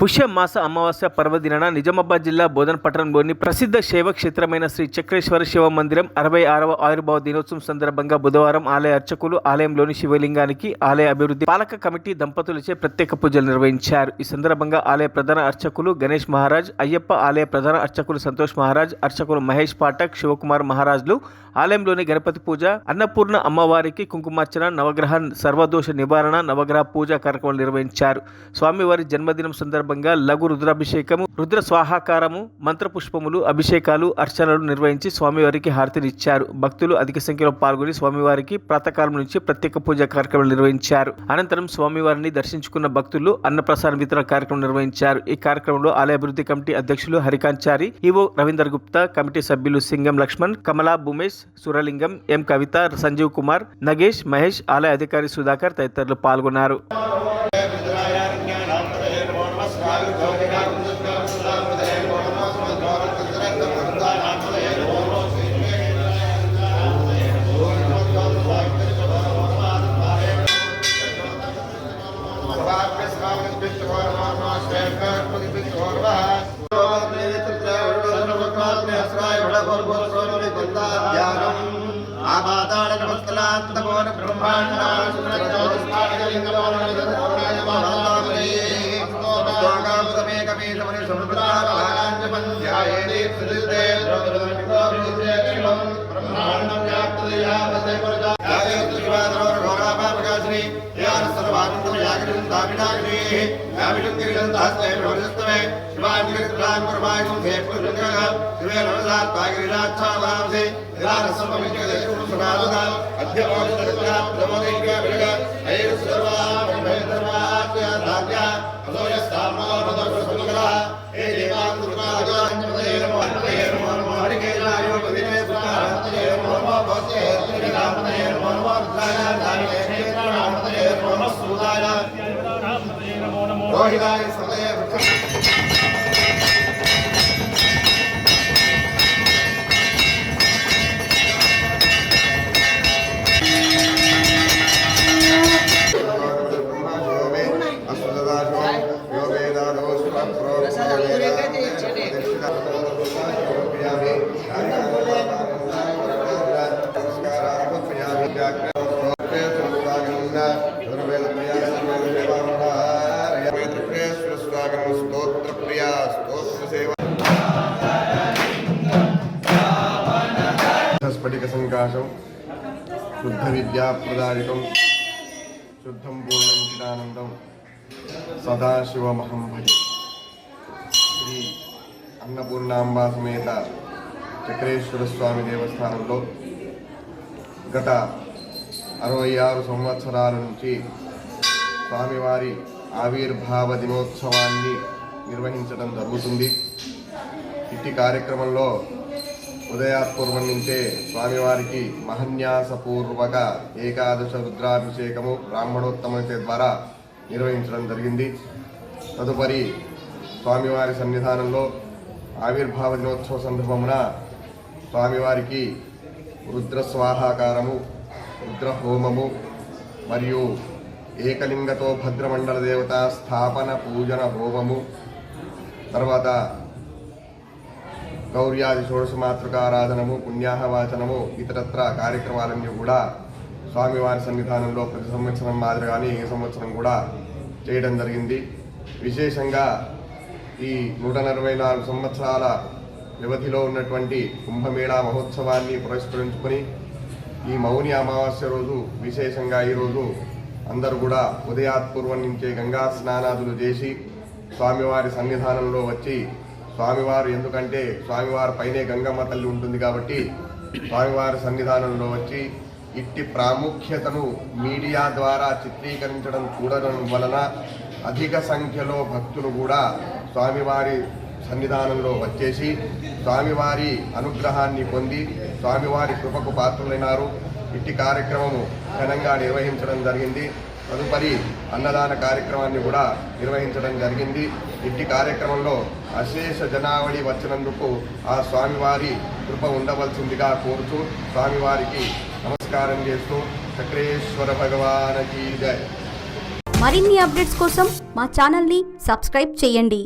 పుష్యమాస అమావాస్య పర్వదినాన నిజామాబాద్ జిల్లా బోధన్ పట్టణంలోని ప్రసిద్ధ శైవ క్షేత్రమైన శ్రీ చక్రేశ్వర శివ మందిరం 66వ ఆవిర్భావ దినోత్సవం సందర్భంగా బుధవారం ఆలయ అర్చకులు ఆలయంలోని శివలింగానికి ఆలయ అభివృద్ధి పాలక కమిటీ దంపతులచే ప్రత్యేక పూజలు నిర్వహించారు. ఈ సందర్భంగా ఆలయ ప్రధాన అర్చకులు గణేష్ మహారాజ్, అయ్యప్ప ఆలయ ప్రధాన అర్చకులు సంతోష్ మహారాజ్, అర్చకులు మహేష్ పాఠక్, శివకుమార్ మహారాజ్లు ఆలయంలోని గణపతి పూజ, అన్నపూర్ణ అమ్మవారికి కుంకుమార్చన, నవగ్రహ సర్వదోష నివారణ, నవగ్రహ పూజ కార్యక్రమాలు నిర్వహించారు. స్వామివారి జన్మదినం సందర్భంగా లఘు రుద్రాభిషేకము, రుద్ర స్వాహాకారము, మంత్రపుష్పములు, అభిషేకాలు, అర్చనలు నిర్వహించి స్వామివారికి హారతినిచ్చారు. భక్తులు అధిక సంఖ్యలో పాల్గొని స్వామివారికి ప్రాతకాలం నుంచి ప్రత్యేక పూజా కార్యక్రమాలు నిర్వహించారు. అనంతరం స్వామివారిని దర్శించుకున్న భక్తులు అన్నప్రసాద వితరణ కార్యక్రమం నిర్వహించారు. ఈ కార్యక్రమంలో ఆలయ అభివృద్ధి కమిటీ అధ్యక్షులు హరికాంచారి, ఈవో రవీందర్ గుప్తా, కమిటీ సభ్యులు సింగం లక్ష్మణ్, కమలా భూమేష్, సురలింగం, ఎం కవిత, సంజీవ్ కుమార్, నగేష్, మహేష్, ఆలయ అధికారి సుధాకర్ తదితరులు పాల్గొన్నారు. స్ఫటిక సంకాశం శుద్ధ విద్యాప్రదాయకం శుద్ధం పూర్ణం చిదానందం సదాశివమహం భజే. శ్రీ అన్నపూర్ణాంబా సమేత చక్రేశ్వర స్వామి దేవస్థానంలో గత 66 సంవత్సరాల నుంచి స్వామివారి ఆవిర్భావ దినోత్సవాన్ని నిర్వహించడం జరుగుతుంది. ఇట్టి కార్యక్రమంలో ఉదయాత్పూర్వం నుంచే స్వామివారికి మహన్యాసపూర్వక ఏకాదశ రుద్రాభిషేకము బ్రాహ్మణోత్తమ ద్వారా నిర్వహించడం జరిగింది. తదుపరి స్వామివారి సన్నిధానంలో ఆవిర్భావ దినోత్సవ సందర్భమున స్వామివారికి రుద్రస్వాహాకారము, రుద్రహోమము మరియు ఏకలింగతో భద్రమండల దేవత స్థాపన పూజన హోమము, తర్వాత గౌర్యాది షోడశమాతృకారాధనము, పుణ్యాహవాచనము, ఇతరత్ర కార్యక్రమాలన్నీ కూడా స్వామివారి సన్నిధానంలో ప్రతి సంవత్సరం మాదిరిగానే ఈ సంవత్సరం కూడా చేయడం జరిగింది. విశేషంగా ఈ 144 సంవత్సరాల వ్యవధిలో ఉన్నటువంటి కుంభమేళా మహోత్సవాన్ని పురస్కరించుకొని ఈ మౌని అమావాస్య రోజు విశేషంగా ఈరోజు అందరూ కూడా ఉదయాత్పూర్వం నుంచే గంగా స్నానాదులు చేసి స్వామివారి సన్నిధానంలో వచ్చి స్వామివారు, ఎందుకంటే స్వామివారి పైనే గంగమ్మ తల్లి ఉంటుంది కాబట్టి స్వామివారి సన్నిధానంలో వచ్చి ఇట్టి ప్రాముఖ్యతను మీడియా ద్వారా చిత్రీకరించడం చూడడం వలన అధిక సంఖ్యలో భక్తులు కూడా స్వామివారి సన్నిధానంలో వచ్చేసి స్వామివారి అనుగ్రహాన్ని పొంది స్వామివారి కృపకు పాత్రులైనారు. ఇట్టి కార్యక్రమము ఘనంగా నిర్వహించడం జరిగింది. తదుపరి అన్నదాన కార్యక్రమాన్ని కూడా నిర్వహించడం జరిగింది. ఇట్టి కార్యక్రమంలో అశేష జనావళి వచ్చినందుకు ఆ స్వామివారి కృప ఉండవలసిందిగా కోరుతూ స్వామివారికి నమస్కారం చేస్తూ చక్రేశ్వర భగవానికి జై. మరిన్ని అప్డేట్స్ కోసం మా ఛానల్ని సబ్స్క్రైబ్ చేయండి.